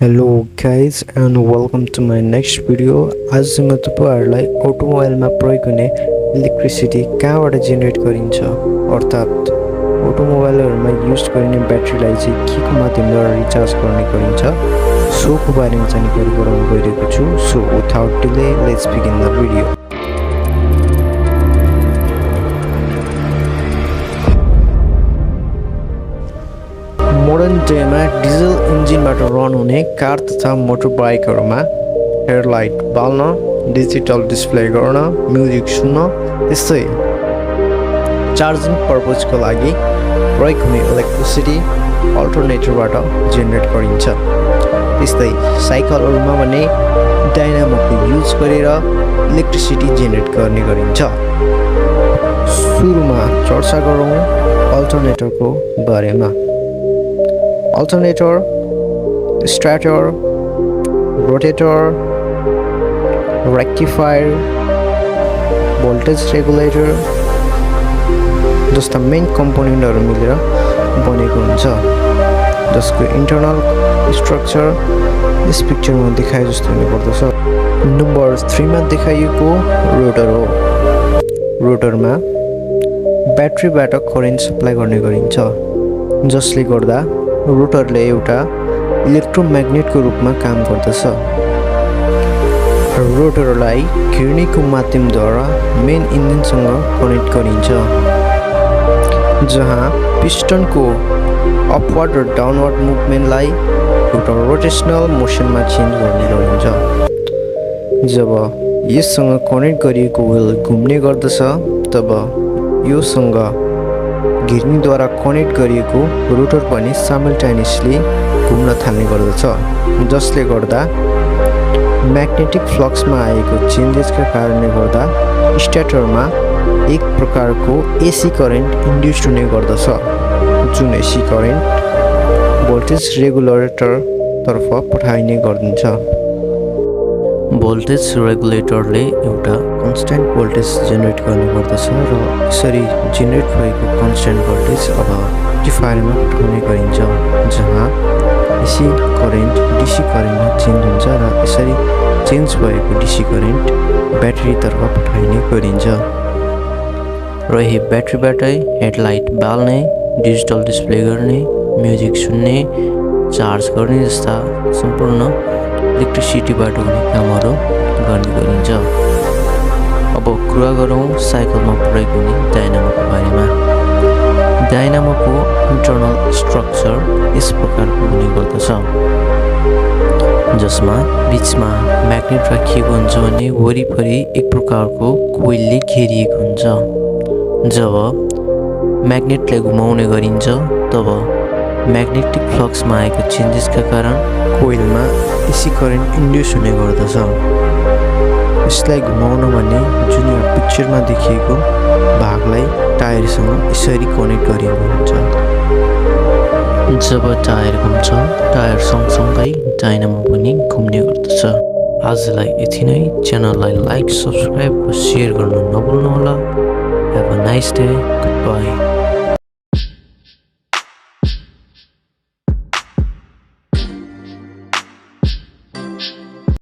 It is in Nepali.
Hello guys and welcome to my next video. आज म तपाईहरुलाई अटोमोबाइलमा प्रयोग हुने इलेक्ट्रिसिटी कहाँबाट जेनेरेट गरिन्छ अर्थात अटोमोबाइलहरुमा युज गरिने ब्याट्रीलाई चाहिँ के को माध्यमद्वारा रिचार्ज गर्ने गरिन्छ सोको बारेमा जानकारी गराउन गइरहेको छु. So without delay let's begin the video. Modern डेमा डिजल इन्जिनबाट रन हुने कार तथा मोटर बाइकहरुमा हेडलाइट बाल्न, डिजिटल डिस्प्ले गर्न, म्युजिक सुन्न, त्यस्तै चार्जिङ पर्पजको लागि प्रयोग हुने इलेक्ट्रिसिटी अल्टरनेटरबाट जेनेरेट गरिन्छ. त्यस्तै साइकलहरुमा भने डायनामोको युज गरेर इलेक्ट्रिसिटी जेनेरेट गर्ने गरिन्छ. सुरुमा चर्चा गरौँ अल्टरनेटरको बारेमा. Alternator, starter, rotator, rectifier, voltage regulator जस्ता मेन कम्पोनेन्टहरु मिलेर बनेको हुन्छ, जसको इन्टरनल स्ट्रक्चर यस पिक्चरमा देखाए जस्तो हुने गर्दछ. नम्बर 3 मा देखाइएको रोटर हो. रोटरमा ब्याट्रीबाट करेन्ट सप्लाई गर्ने गरिन्छ, जसले गर्दा रोटरले एउटा इलेक्ट्रोम्याग्नेटको रूपमा काम गर्दछ. रोटरलाई घिर्नीको माध्यमद्वारा मेन इन्जिनसँग कनेक्ट गरिन्छ, जहाँ पिस्टनको अपवर्ड र डाउनवर्ड मुभमेन्टलाई एउटा रोटेशनल मोसनमा चेन्ज गर्ने गरिन्छ. जब यससँग कनेक्ट गरिएको व्हील घुम्ने गर्दछ तब योसँग घिर्नीद्वारा कनेक्ट गरिएको रोटर पनि साइमल्टेनियसली घुम्न थाल्ने गर्दछ, जसले गर्दा म्याग्नेटिक फ्लक्समा आएको चेन्जेसका कारणले गर्दा स्टार्टरमा एक प्रकारको एसी करेन्ट इन्ड्युस हुने गर्दछ, जुन एसी करेन्ट भोल्टेज रेगुलेटर तर्फ पठाइने गरिन्छ. भोल्टेज रेगुलेटरले एउटा कन्स्ट्यान्ट भोल्टेज जेनेरेट गर्ने गर्दछ र यसरी जेनेरेट भएको कन्स्ट्यान्ट भोल्टेज अब रेक्टिफायरमा पठाउने गरिन्छ, जहाँ एसी करेन्ट डीसी करेन्टमा चेन्ज हुन्छ र यसरी चेन्ज भएको डीसी करेन्ट ब्याट्रीतर्फ पठाइने गरिन्छ. र यही ब्याट्रीबाटै हेडलाइट बाल्ने, डिजिटल डिस्प्ले गर्ने, म्युजिक सुन्ने, चार्ज गर्ने जस्ता सम्पूर्ण इलेक्ट्रिसिटीबाट हुने कामहरू गर्ने गरिन्छ. अब कुरा गरौँ साइकलमा प्रयोग हुने डायनामोको बारेमा. डायनामोको इन्टरनल स्ट्रक्चर यस प्रकारको हुने गर्दछ, जसमा बीचमा म्याग्नेट राखिएको हुन्छ भने वरिपरि एक प्रकारको कोइलले घेरिएको हुन्छ. जब म्याग्नेटलाई घुमाउने गरिन्छ तब म्याग्नेटिक फ्लक्समा आएको चेन्जेसका कारण कोइलमा एसी करेन्ट इन्ड्युस हुने गर्दछ. यसलाई घुमाउन भने जुन यो पिक्चरमा देखिएको भागलाई टायरसँग यसरी कनेक्ट गरिएको हुन्छ. जब टायर घुम्छ टायर सँगसँगै डायनामो पनि घुम्ने गर्दछ. आजलाई यति नै. च्यानललाई लाइक, सब्स्क्राइब र सेयर गर्न नभुल्नुहोला. Have a nice day. Goodbye.